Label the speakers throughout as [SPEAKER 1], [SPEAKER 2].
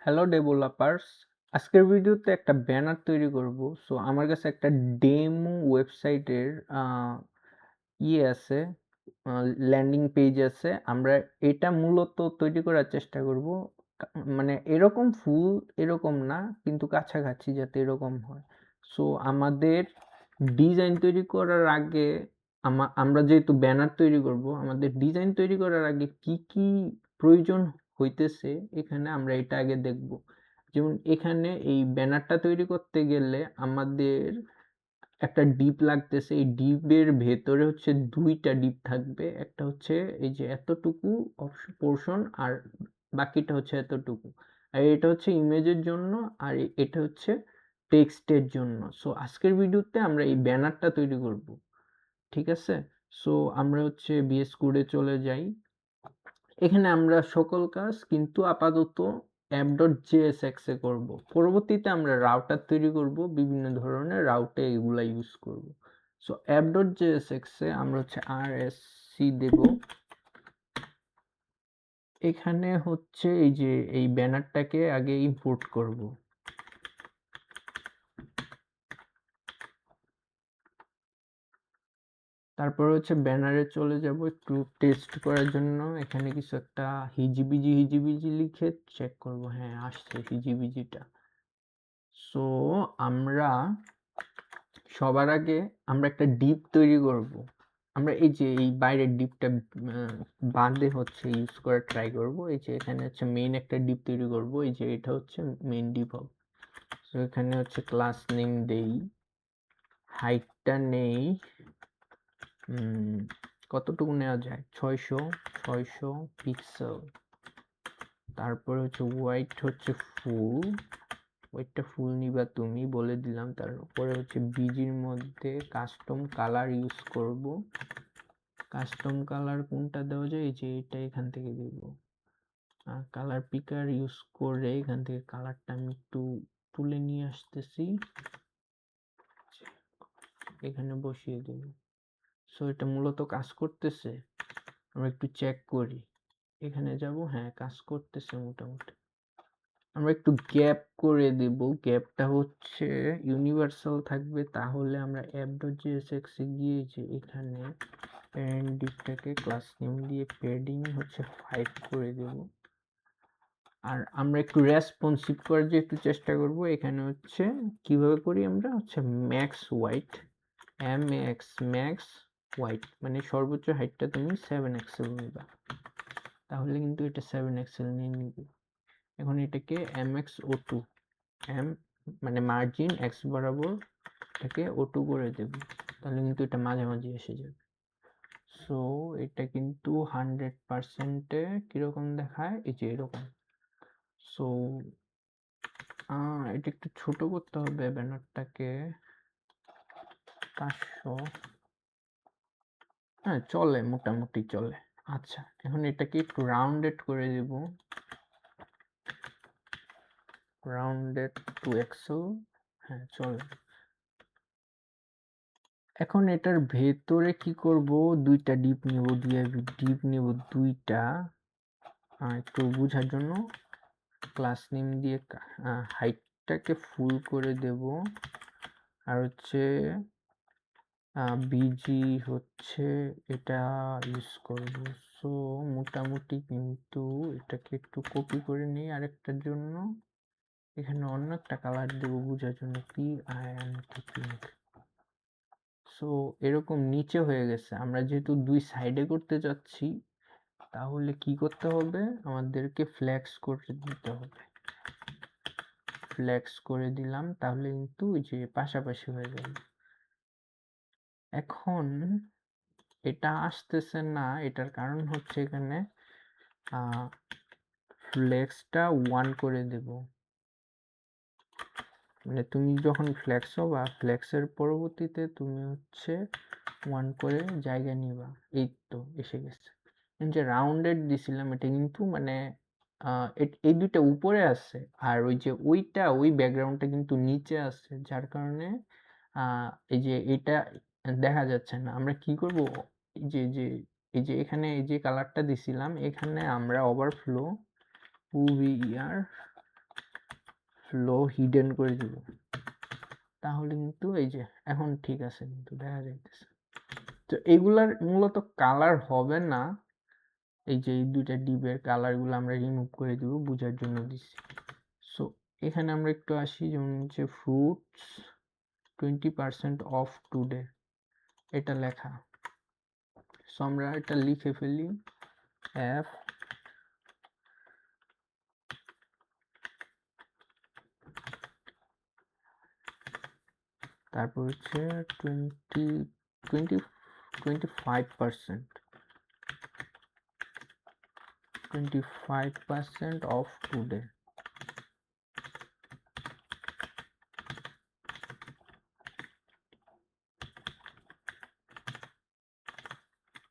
[SPEAKER 1] Hello developers. আজকের ভিডিওতে একটা ব্যানার তৈরি করব। সো আমার কাছে একটা ডেমো ওয়েবসাইটের আছে, ল্যান্ডিং পেজ আছে। আমরা এটা মূলত তৈরি করার চেষ্টা করব। মানে এরকম ফুল এরকম না, কিন্তু কাছাকাছি যাতে এরকম হয়। সো আমাদের ডিজাইন তৈরি করার আগে আমরা যেহেতু ব্যানার তৈরি করব, আমাদের ডিজাইন তৈরি করার আগে কি কি প্রয়োজন হইতেছে এখানে আমরা এটা আগে দেখব। যেমন এখানে এই ব্যানারটা তৈরি করতে গেলে আমাদের একটা ডিপ লাগতেছে। এই ডিপের ভেতরে হচ্ছে ২ টা ডিপ থাকবে। একটা হচ্ছে এই যে এতটুকু পোরশন, আর বাকিটা হচ্ছে এতটুকু। আর এটা হচ্ছে ইমেজের জন্য, আর এটা হচ্ছে টেক্সটের জন্য। সো আজকের ভিডিওতে আমরা এই ব্যানারটা তৈরি করব। ঠিক আছে? সো আমরা হচ্ছে VS কোডে চলে যাই। এখানে আমরা সকল কাজ কিন্তু আপাতত app.jsx এ করব। পরবর্তীতে আমরা রাউটার তৈরি করব, বিভিন্ন ধরনের রাউটে এগুলা ইউজ করব। সো app.jsx এ আমরা হচ্ছে rsc দেব। এখানে হচ্ছে এই যে এই ব্যানারটাকে আগে ইম্পোর্ট করব। তারপর হচ্ছে ব্যানারে চলে যাব একটু টেস্ট করার জন্য। এখানে কিছু একটা হিজিবিজি লিখে চেক করব। হ্যাঁ, আসছে হিজিবিজিটা। সো আমরা সবার আগে আমরা একটা ডিপ তৈরি করব। আমরা এই যে এই বাইরের ডিপটা বাদে হচ্ছে ইউজ করে ট্রাই করব। এই যে এখানে হচ্ছে মেইন একটা ডিপ তৈরি করব। এই যে এটা হচ্ছে মেইন ডিপ হবে। সো এখানে হচ্ছে ক্লাস নেম দেই, হাইটটা নেই কতটুকু নেওয়া যায়, 600 পিক্সেল। তারপরে হচ্ছে হোয়াইট হচ্ছে ফুল, ওইটা ফুল নিবা তুমি, বলে দিলাম। তারপরে হচ্ছে বিজির মধ্যে কাস্টম কালার ইউজ করব। কাস্টম কালার কোনটা দেওয়া যায়, এই যে এটা এখান থেকে দেব। কালার পিকার ইউজ করে এখান থেকে কালারটা আমি একটু তুলে নিয়ে আসতেছি, এখানে বসিয়ে দেব। সো এটা মূলত কাজ করতেছে, আমরা একটু চেক করি। এখানে যাব, হ্যাঁ কাজ করতেছে মোটামুটি। আমরা একটু গ্যাপ করে দেব, গ্যাপটা হচ্ছে ইউনিভার্সাল থাকবে। তাহলে আমরা app.jsx এ গিয়ে যে এখানে প্যারেন্ট ডিপটাকে ক্লাস নেম দিয়ে প্যাডিং হচ্ছে 5 করে দেব। আর আমরা একটু রেসপন্সিভ করার যে একটু চেষ্টা করব। এখানে হচ্ছে কিভাবে করি, আমরা হচ্ছে ম্যাক্স হোয়াইট, ম্যাক্স হোয়াইট মানে সর্বোচ্চ হাইটটা তুমি 7 এক্সেল নিবা, তাহলে কিন্তু এটা 7 এক্সেল নিয়ে নিবে। এখন এটাকে mx02 এম মানে মার্জিন এক্স বরাবর এটাকে O2 করে দেব, তাহলে কিন্তু এটা মাঝামাঝি এসে যাবে। সো এটা কিন্তু 100%-এ কিরকম দেখায়, এই যে এরকম। সো এটা একটু ছোট করতে হবে ব্যানারটাকে, 500। হ্যাঁ চলে, মোটামুটি চলে। আচ্ছা, এখন এটাকে একটু রাউন্ডেড করে দেব, রাউন্ডেড টু এক্সেল। হ্যাঁ চলে। এখন এটার ভেতরে কি করব, 2টা ডিপ নেব, ডিপ নেব 2টা। একটু বোঝার জন্য ক্লাস নেম দিয়ে হাইটটাকে ফুল করে দেব। আর হচ্ছে বিজি হচ্ছে এটা ইউজ করব। সো মোটামুটি কিন্তু এটাকে একটু কপি করে নিই আরেকটার জন্য। এখানে অন্য একটা কালার দেব বোঝার জন্য, পিঙ্ক। সো এরকম নিচে হয়ে গেছে। আমরা যেহেতু 2 সাইডে করতে যাচ্ছি, তাহলে কি করতে হবে, আমাদেরকে ফ্লেক্স করে দিতে হবে। ফ্লেক্স করে দিলাম, তাহলে কিন্তু ওই যে পাশাপাশি হয়ে যাবে। এখন এটা আসতেছে না, এটার কারণ হচ্ছে এখানে ফ্লেক্সটা 1 করে দেব। মানে তুমি যখন ফ্লেক্স হবা, ফ্লেক্সের পরবর্তীতে তুমি হচ্ছে 1 করে জায়গা নিবা। এই তো এসে গেছে। যে রাউন্ডেড দিছিলাম এটা কিন্তু মানে এই 2টা উপরে আছে, আর ওই যে ওই ব্যাকগ্রাউন্ডটা কিন্তু নিচে আছে, যার কারণে এই যে এটা দেখা যাচ্ছে না। আমরা কি করব, এই যে এখানে এই যে কালারটা দিছিলাম, এখানে আমরা ওভারফ্লো UVER ফ্লো হিডেন করে দিব, তাহলে কিন্তু এই যে এখন ঠিক আছে, কিন্তু দেখা যাইতেছে। তো এগুলার মূলত কালার হবে না, এই যে এই দুইটা ডিপের কালারগুলো আমরা রিমুভ করে দিব, বোঝার জন্য দিচ্ছি। সো এখানে আমরা একটু আসি, যেমন হচ্ছে ফ্রুটস 20% অফ টুডে, এটা লেখা। সো আমরা এটা লিখে ফেলি, এফ তারপর হচ্ছে 25% অফ টুডে।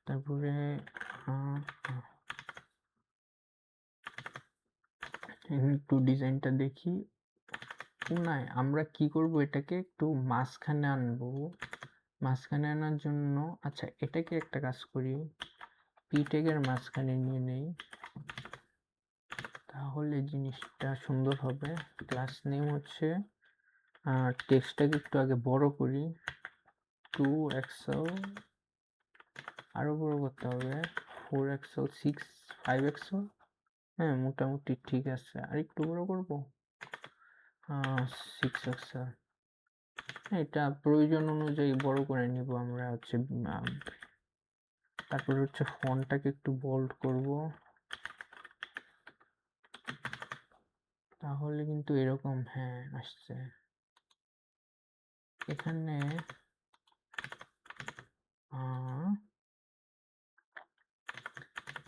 [SPEAKER 1] তারপরে একটু ডিজাইনটা দেখি। না, আমরা কি করব, এটাকে একটু মাঝখানে আনবো। মাঝখানে আনার জন্য আচ্ছা এটাকে একটা কাজ করি, পি ট্যাগের মাঝখানে নিয়ে নেই, তাহলে জিনিসটা সুন্দর হবে। ক্লাস নেম হচ্ছে, টেক্সটটাকে একটু আগে বড় করি, 2 এক্সেল, আরো বড় করতে হবে, 4 এক্সেল, 5 এক্সেল। হ্যাঁ, মোটামুটি ঠিক আছে, আর একটু বড় করব, 6 এক্সেল। এটা প্রয়োজন অনুযায়ী বড় করে নিব আমরা হচ্ছে। তারপর হচ্ছে ফন্টটাকে একটু বোল্ড করব, তাহলে কিন্তু এরকম, হ্যাঁ আসছে। এখানে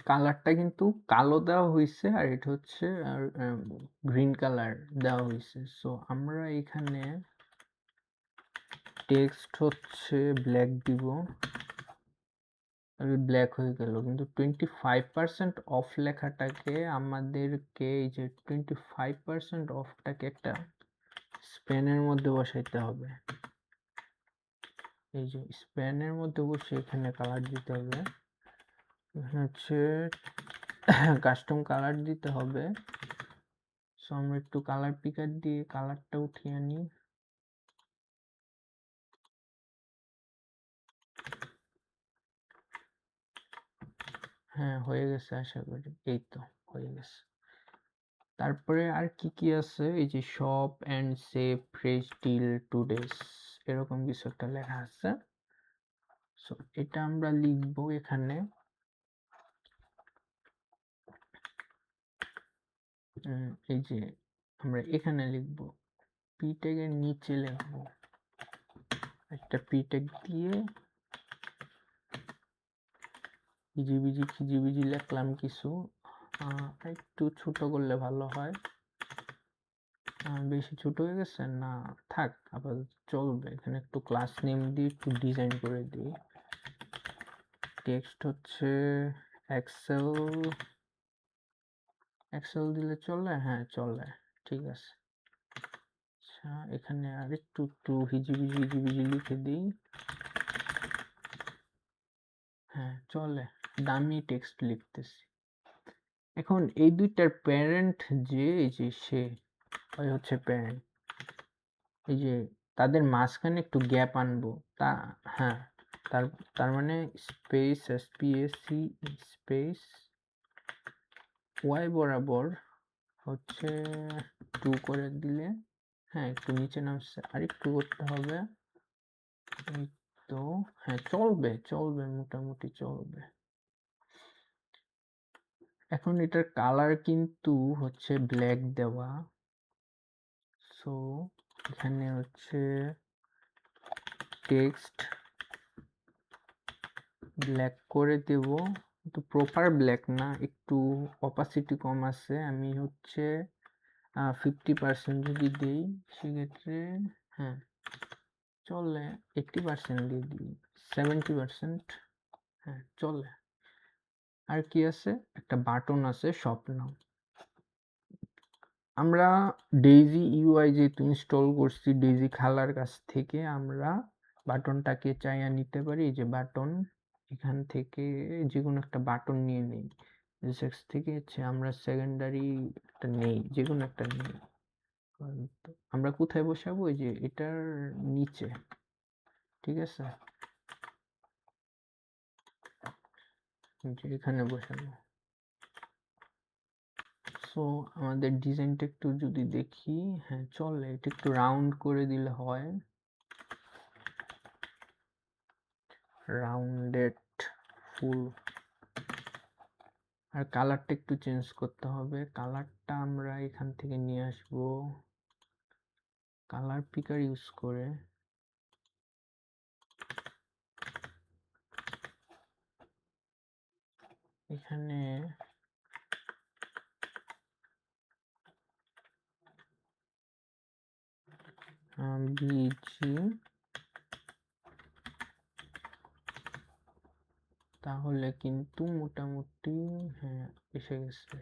[SPEAKER 1] কালারটা কিন্তু কালো দেওয়া হয়েছে, আর এটা হচ্ছে গ্রিন কালার দেওয়া হয়েছে। সো আমরা এখানে টেক্সট হচ্ছে ব্ল্যাক দিব, ব্ল্যাক হয়ে গেল, কিন্তু 25% অফ লেখাটাকে আমাদেরকে, এই যে 25% অফটাকে একটা স্প্যানের মধ্যে বসাইতে হবে। এই যে স্প্যানের মধ্যে বসে এখানে কালার দিতে হবে, এখানে হচ্ছে কাস্টম কালার দিতে হবে। সো আমরা একটু কালার পিকার দিয়ে কালারটা উঠিয়ে আনি। হ্যাঁ হয়ে গেছে আশা করি, এই তো হয়ে গেছে। তারপরে আর কি কি আছে, এই যে shop and save fresh deal today's, এরকম কিছু একটা লেখা আছে। সো এটা আমরা লিখবো এখানে, এই যে আমরা এখানে লিখবো, পি ট্যাগের নিচে লিখবো একটা পি ট্যাগ দিয়ে খিজিবিজি লিখলাম কিছু, একটু ছোট করলে ভালো হয়। বেশি ছোট হয়ে গেছে, না থাক, আপাতত চলবে। এখানে একটু ক্লাস নেম দিয়ে একটু ডিজাইন করে দিই। টেক্সট হচ্ছে এক্সেল, এক্সেল দিলে চলে, হ্যাঁ চলে, ঠিক আছে। আচ্ছা এখানে আর একটু একটু হিজিবিজি লিখে দিই, হ্যাঁ চলে, দামি টেক্সট লিখতেছি। এখন এই দুইটার প্যারেন্ট যে, এই যে সে হচ্ছে প্যারেন্ট, এই যে তাদের মাঝখানে একটু গ্যাপ আনবো, তা হ্যাঁ, তার মানে স্পেস এসপিএসসি স্পেস ওয়াই বরাবর হচ্ছে 2 করে দিলে, হ্যাঁ একটু নিচে নামছে, আর একটু করতে হবে, এই তো, হ্যাঁ চলবে চলবে, মোটামুটি চলবে। এখন এটার কালার কিন্তু হচ্ছে ব্ল্যাক দেওয়া, সো এখানে হচ্ছে টেক্সট ব্ল্যাক করে দেব, কিন্তু প্রপার ব্ল্যাক না, একটু অপাসিটি কম আছে। আমি হচ্ছে 50% যদি দিই সেক্ষেত্রে, হ্যাঁ চলে, 80% দিয়ে দিই, 70%, হ্যাঁ চলে। আর কি আছে, একটা বাটন আছে স্বপ্ন, আমরা ডেইজি ইউআই যেহেতু ইনস্টল করছি ডেইজি খালার কাছ থেকে, আমরা বাটনটাকে চাইয়া নিতে পারি। এই যে বাটন, এখান থেকে যে কোনো একটা বাটন নিয়ে নেই, সেক্স থেকে হচ্ছে আমরা সেকেন্ডারি একটা নেই, যে কোনো একটা নেই, তো আমরা কোথায় বসাবো? এই যে এটার নিচে, ঠিক আছে? যে এখানে বসাবো। সো আমাদের ডিজাইনটা একটু যদি দেখি, হ্যাঁ চলে, এটা একটু রাউন্ড করে দিলে হয়। রাউন্ডেড ফুল। আর কালারটা একটু চেঞ্জ করতে হবে। কালারটা আমরা এখান থেকে নিয়ে আসবো কালার পিকার ইউজ করে। এখানে বিজি, তাহলে কিন্তু মোটামুটি হ্যাঁ এসে গেছে।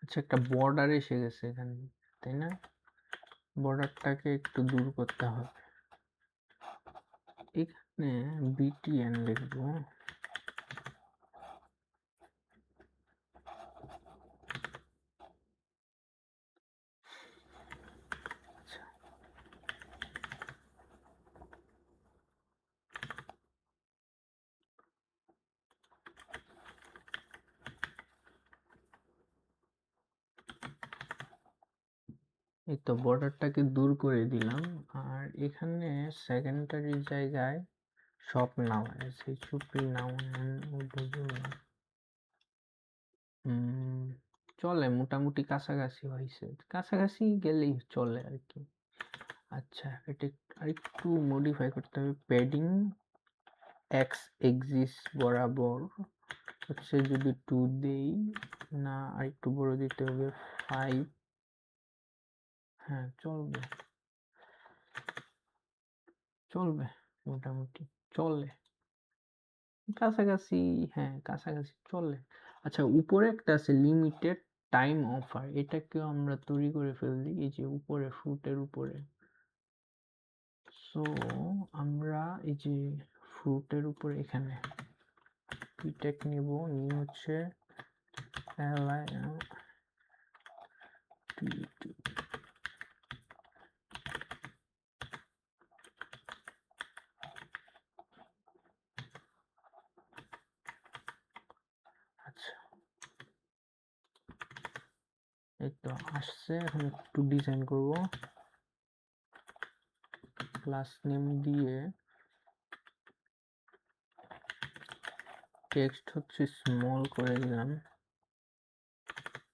[SPEAKER 1] আচ্ছা, একটা বর্ডার এসে গেছে এখানে, তাই না? বর্ডারটাকে একটু দূর করতে হবে। এখানে বিটিএন লিখবো। আচ্ছা, এই তো বর্ডারটাকে দূর করে দিলাম। আর এখানে সেকেন্ডারি জায়গায় সব নাও আছে, চুপি নাও চলে, মোটামুটি কাছাকাছি হয়েছে, কাছাকাছি গেলেই চলে আর কি। আচ্ছা, এটা আরেকটু মডিফাই করতে হবে। প্যাডিং এক্স এক্সিস বরাবর হচ্ছে যদি 2 দেই, না আরেকটু বড় দিতে হবে 5। হ্যাঁ চলবে, চলবে, মোটামুটি চলে, কাছাকাছি। হ্যাঁ কাছাকাছি চলে। আচ্ছা, উপরে একটা আছে লিমিটেড টাইম অফার, এটাকেও আমরা তৈরি করে ফেললি এই যে উপরে ফ্রুটের উপরে। সো আমরা এই যে ফ্রুটের উপরে এখানে পিটেক নিব, নিয়ে হচ্ছে আচ্ছা, এই তো আসছে। এখন একটু ডিজাইন করব। ক্লাস নেম দিয়ে টেক্সট হচ্ছে স্মল করে দিলাম।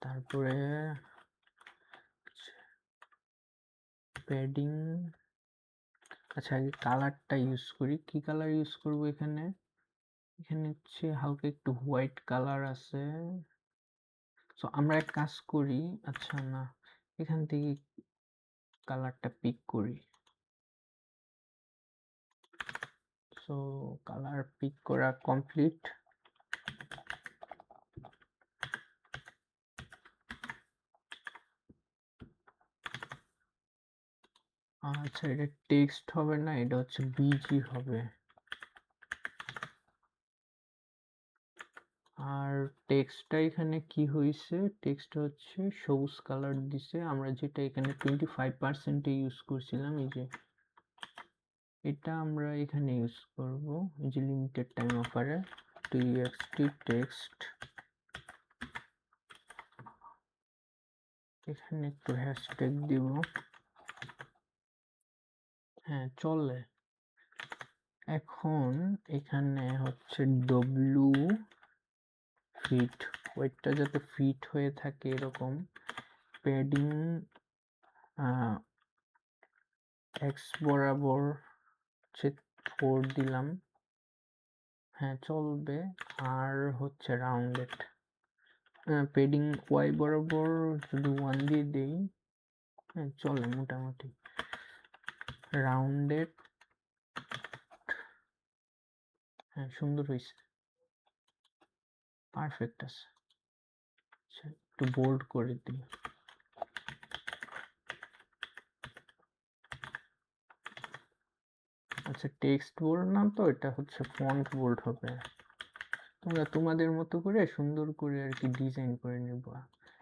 [SPEAKER 1] তারপরে প্যাডিং, আচ্ছা আগে কালারটা ইউজ করি। কি কালার ইউজ করব এখানে? এখানে হচ্ছে হালকা একটু হোয়াইট কালার আছে। সো আমরা এক কাজ করি, আচ্ছা না, এখান থেকে কালারটা পিক করি। সো কালার পিক করা কমপ্লিট। আচ্ছা, এটা টেক্সট হবে না, এটা হচ্ছে বিজি হবে। আর টেক্সটটা এখানে কি হয়েছে? টেক্সট হচ্ছে সবুজ কালার দিছে, আমরা যেটা এখানে 25% ইউজ করছিলাম, এই যে এটা আমরা এখানে ইউজ করব। এই যে লিমিটেড টাইম অফারে txt টেক্সট, এখানে একটু হ্যাশট্যাগ দিব। হ্যাঁ চলে। এখন এখানে হচ্ছে ডব্লু ফিট, ওয়েটটা যাতে ফিট হয়ে থাকে এরকম। প্যাডিং এক্স বরাবর হচ্ছে 4 দিলাম। হ্যাঁ চলবে। আর হচ্ছে রাউন্ডেড প্যাডিং ওয়াই বরাবর যদি 1 দিয়ে দেই, হ্যাঁ চলে মোটামুটি। রাউন্ডেড, হ্যাঁ সুন্দর হয়েছে, পারফেক্ট আছে। আচ্ছা, একটু বোল্ড করে দিই। আচ্ছা, টেক্সট বোল্ড না, তো এটা হচ্ছে ফন্ট বোল্ড হবে। তোমরা তোমাদের মতো করে সুন্দর করে আর কি ডিজাইন করে নেবা।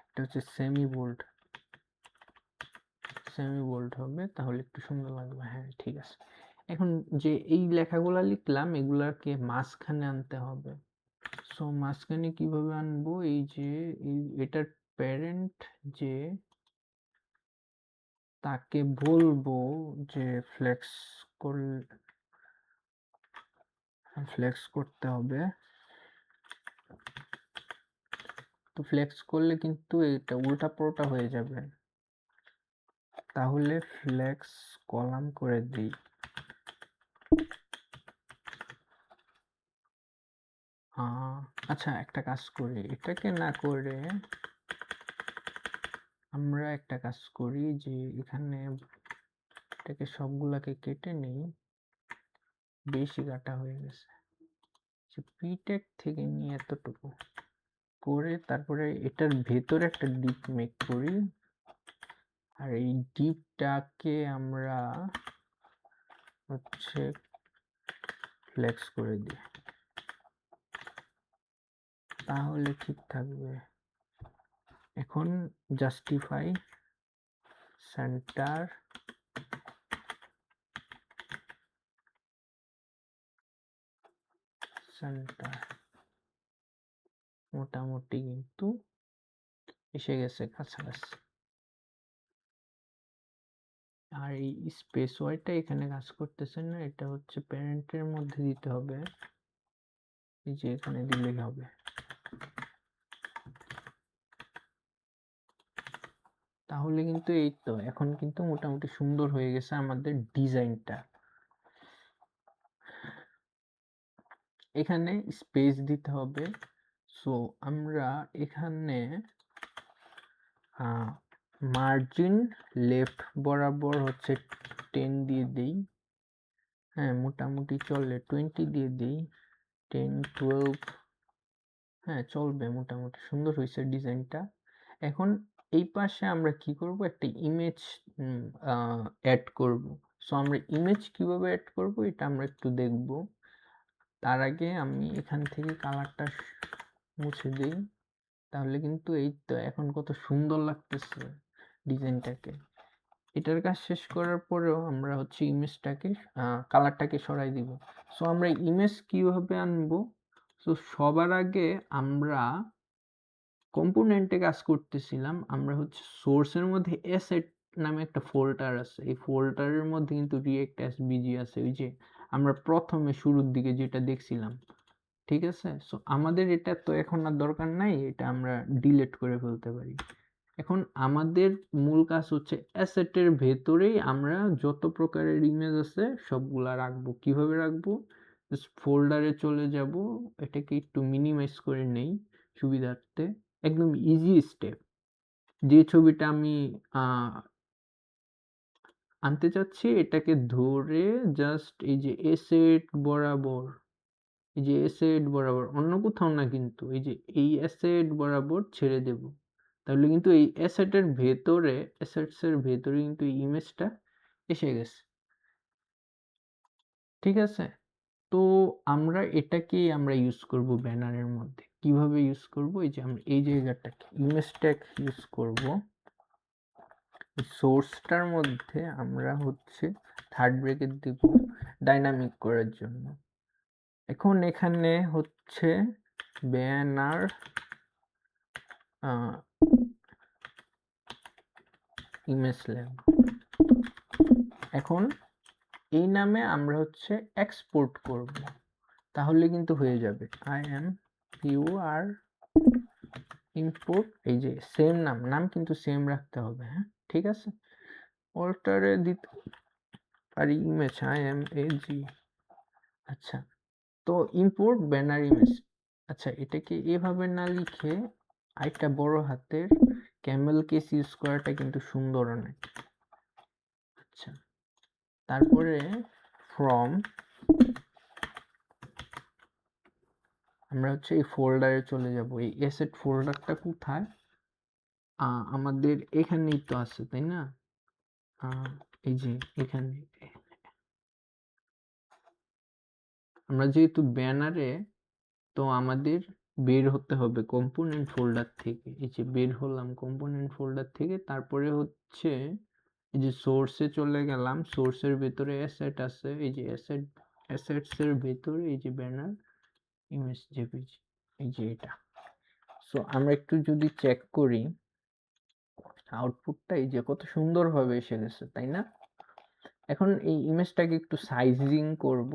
[SPEAKER 1] এটা হচ্ছে সেমি বোল্ড হবে, তাহলে একটু সুন্দর লাগবে। হ্যাঁ, ঠিক আছে। এখন যে এই লেখাগুলা লিখলাম, এগুলাকে মাঝখানে আনতে হবে। সো মাঝখানে কিভাবে আনবো? এই যে এটার প্যারেন্ট, যে তাকে বলবো যে ফ্লেক্স করতে হবে। তো ফ্লেক্স করলে কিন্তু এটা উল্টা পুরোটা হয়ে যাবে। তাহলে ফ্লেক্স কলাম করে দিই। আচ্ছা, একটা কাজ করি, এটাকে না করে আমরা একটা কাজ করি যে এখানে এটাকে সবগুলাকে কেটে নিই। বেশি কাটা হয়ে গেছে। পিটেক থেকে নিয়ে এতটুকু করে তারপরে এটার ভেতরে একটা ডিপ মেক করি, আর এই ডিপটাকে আমরা হচ্ছে ফ্লেক্স করে দিই, তাহলে ঠিক থাকবে। এখন জাস্টিফাই সেন্টার, মোটামুটি কিন্তু এসে গেছে কাছাকাছি। আর এই স্পেস ওয়াইটা এখানে কাজ করতেছে না, এটা হচ্ছে প্যারেন্টের মধ্যে দিতে হবে। এই যে এখানে দিলেই হবে। তাহলে কিন্তু এই তো এখন কিন্তু মোটামুটি সুন্দর হয়ে গেছে আমাদের ডিজাইনটা। এখানে স্পেস দিতে হবে। সো আমরা এখানে মার্জিন লেফট বরাবর হচ্ছে 10 দিয়ে দিই। হ্যাঁ, মোটামুটি চলে। 20 দিয়ে দিই, 10 12। হ্যাঁ, চলবে, মোটামুটি সুন্দর হয়েছে ডিজাইনটা। এখন এই পাশে আমরা কি করব, একটা ইমেজ অ্যাড করব। সো আমরা ইমেজ কিভাবে অ্যাড করব এটা আমরা একটু দেখব। তার আগে আমি এখান থেকে কালারটা মুছে দিই, তাহলে কিন্তু এই তো এখন কত সুন্দর লাগতেছে ডিজাইনটাকে। এটার কাজ শেষ করার পরেও আমরা হচ্ছে ইমেজটাকে কালারটাকে সরাই দিব। সো আমরা ইমেজ কিভাবে আনবো? সো সবার আগে আমরা কম্পোনেন্টে কাজ করতেছিলাম। আমরা হচ্ছে সোর্সের মধ্যে অ্যাসেট নামে একটা ফোল্ডার আছে। এই ফোল্ডারের মধ্যে কিন্তু রিয়েক্ট এসভিজি আছে, ওই যে আমরা প্রথমে শুরুর দিকে যেটা দেখছিলাম। ঠিক আছে? সো আমাদের এটা তো এখন আর দরকার নাই, এটা আমরা ডিলিট করে ফেলতে পারি। এখন আমাদের মূল কাজ হচ্ছে অ্যাসেটের ভেতরেই আমরা যত প্রকারের ইমেজ আছে সবগুলা রাখবো। কিভাবে রাখবো? জাস্ট ফোল্ডারে চলে যাব, এটাকে একটু মিনিমাইজ করে নেই সুবিধার্থে। একদম ইজি স্টেপ। যে ছবিটা আমি আনতে চাচ্ছি, এটাকে ধরে জাস্ট এই যে অ্যাসেট বরাবর, এই যে অ্যাসেট বরাবর, অন্য কোথাও না কিন্তু, এই যে এই অ্যাসেট বরাবর ছেড়ে দেব। তাহলে কিন্তু এই অ্যাসেটসের ভেতরে কিন্তু এই ইমেজটা এসে গেছে। ঠিক আছে? তো আমরা এটাকেই আমরা ইউজ করব ব্যানারের মধ্যে। কিভাবে ইউজ করব? এই যে আমরা এই জায়গাটাকে ইমেজ ট্যাগ ইউজ করব। সোর্সটার মধ্যে আমরা হচ্ছে থার্ড ব্র্যাকেট দিব ডাইনামিক করার জন্য। এখন এখানে হচ্ছে ব্যানার ইমেজ ল্যাব। এখন এই নামে আমরা হচ্ছে এক্সপোর্ট করব, তাহলে কিন্তু হয়ে যাবে। IMPUR ইম্পোর্ট, এই যে সেম নাম কিন্তু সেম রাখতে হবে। হ্যাঁ, ঠিক আছে। অল্টারে দিতে পারি ইমেজ IMAG। আচ্ছা, তো ইম্পোর্ট ব্যানার ইমেজ। আচ্ছা, এটাকে এভাবে না লিখে আরেকটা বড় হাতের ক্যামেল কেস ইউজ করাটা কিন্তু সুন্দর অনেক। আচ্ছা, তারপরে ফ্রম আমরা হচ্ছে এই ফোল্ডারে চলে যাব। এই অ্যাসেট ফোল্ডারটা কোথায়? আমাদের এখানেই তো আছে, তাই না? এই যে এখানে আমরা যেহেতু ব্যানারে, তো আমাদের বের হতে হবে কম্পোনেন্ট ফোল্ডার থেকে। এই যে বের হলাম কম্পোনেন্ট ফোল্ডার থেকে, তারপরে হচ্ছে এই যে সোর্সে চলে গেলাম, সোর্সের ভেতরে অ্যাসেট আছে, এই যে অ্যাসেটসের ভেতরে এই যে ব্যানার ইমেজ জেপিজি, এই যে এটা। সো আমরা একটু যদি চেক করি আউটপুটটা, এই যে কত সুন্দরভাবে এসে গেছে, তাই না? এখন এই ইমেজটাকে একটু সাইজিং করব,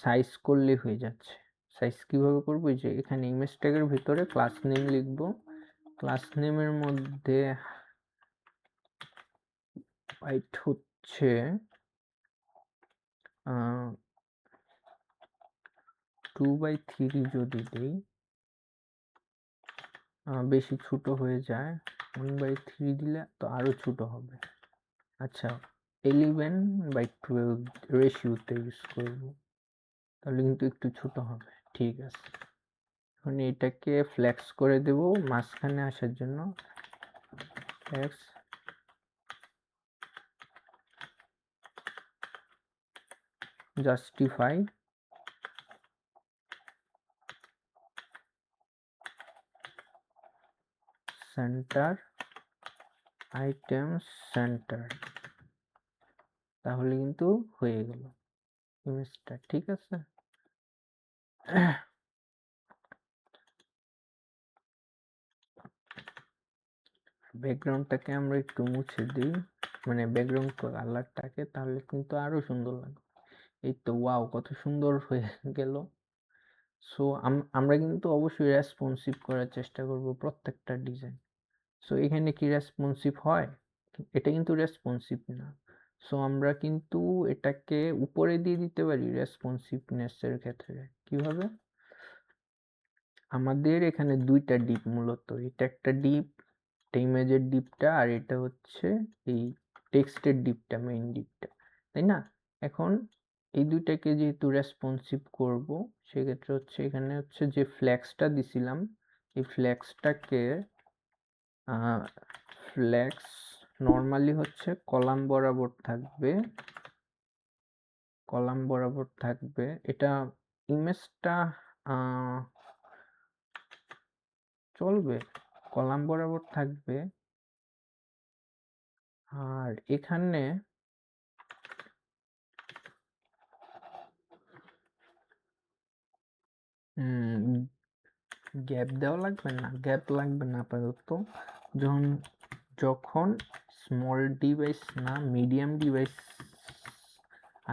[SPEAKER 1] সাইজ করলে হয়ে যাচ্ছে। সাইজ কিভাবে করব? এই যে এখানে ইমেজ ট্যাগের ভিতরে ক্লাস নেম লিখব, ক্লাস নেমের মধ্যে হাইট হচ্ছে 2/3 যদি দেই, বেশি ছোট হয়ে যায়, 1/3 দিলে তো আরো ছোট হবে। আচ্ছা, 11/12 রেশিওতে ইউজ করব, তাহলে কিন্তু একটু ছোট হবে। ঠিক আছে, এখন এটাকে ফ্লেক্স করে দেব মাঝখানে আসার জন্য, flex, justify, centre, item centre, তাহলে কিন্তু হয়ে গেল ইমেজটা। ঠিক আছে, ব্যাকগ্রাউন্ডটাকে আমরা একটু মুছে দিই, মানে ব্যাকগ্রাউন্ড কালারটাকে, তাহলে কিন্তু আরো সুন্দর লাগবে। এই তো, ওয়াও, কত সুন্দর হয়ে গেল। সো আমরা কিন্তু অবশ্যই রেসপন্সিভ করার চেষ্টা করব প্রত্যেকটা ডিজাইন। সো এখানে কি রেসপন্সিভ হয়? এটা কিন্তু রেসপন্সিভ না। সো আমরা কিন্তু এটাকে উপরে দিয়ে দিতে পারি রেসপন্সিভনেসের ক্ষেত্রে। কিভাবে? আমাদের এখানে দুইটা ডিপ, মূলত এটা একটা ডিপ, এটা ইমেজের ডিপটা, আর এটা হচ্ছে এই টেক্সটের ডিপটা, মেইন ডিপটা, তাই না? এখন এই দুইটাকে যেহেতু রেসপন্সিভ করব, সেক্ষেত্রে হচ্ছে এখানে হচ্ছে যে ফ্ল্যাক্সটা দিছিলাম, এই ফ্ল্যাক্সটাকে ফ্ল্যাক্স নর্মালি হচ্ছে কলাম বরাবর থাকবে, কলাম বরাবর থাকবে। এটা ইমেজটা চলবে, কলাম বরাবর থাকবে। আর এখানে গ্যাপ দেওয়া লাগবে না, গ্যাপ লাগবে না আপাতত। যখন যখন স্মল ডিভাইস না মিডিয়াম ডিভাইস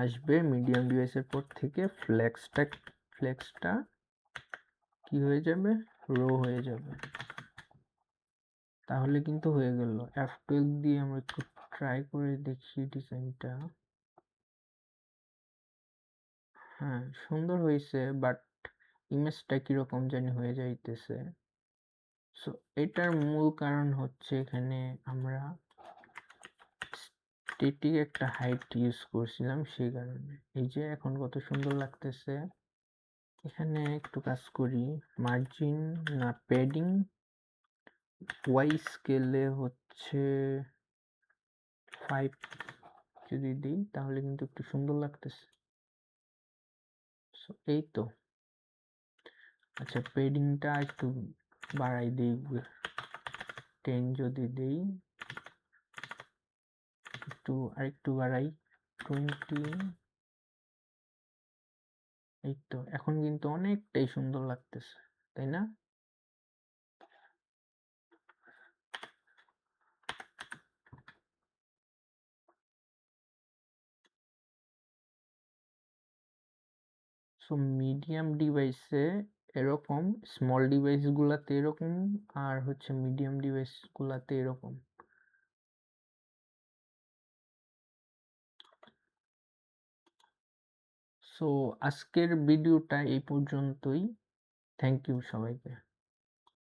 [SPEAKER 1] আসবে, মিডিয়াম ডিভাইসের পর থেকে ফ্লেক্সটা কি হয়ে যাবে? রো হয়ে যাবে। তাহলে কিন্তু হয়ে গেল। F12 দিয়ে আমরা একটু ট্রাই করে দেখি ডিজাইনটা। হ্যাঁ, সুন্দর হয়েছে, বাট ইমেজটা কিরকম জানি হয়ে যাইতেছে। সো এটার মূল কারণ হচ্ছে এখানে আমরা স্ট্যাটিক একটা হাইট ইউজ করছিলাম, সেই কারণে। এই যে এখন কত সুন্দর লাগতেছে। এখানে একটু কাজ করি, মার্জিন না প্যাডিং ওয়াই স্কেলে হচ্ছে 5 যদি দিই, তাহলে কিন্তু একটু সুন্দর লাগতেছে। সো এই তো। আচ্ছা, প্যাডিংটা একটু বাড়াই দিই, 10 যদি দিই, আরেকটু বাড়াই, 20। এই তো, এখন কিন্তু অনেকটাই সুন্দর লাগতেছে, তাই না? সো মিডিয়াম ডিভাইসে এরকম, স্মল ডিভাইস গুলাতে এরকম, আর হচ্ছে মিডিয়াম ডিভাইস গুলাতে এরকম। সো আজকের ভিডিওটা এই পর্যন্তই। থ্যাংক ইউ সবাইকে।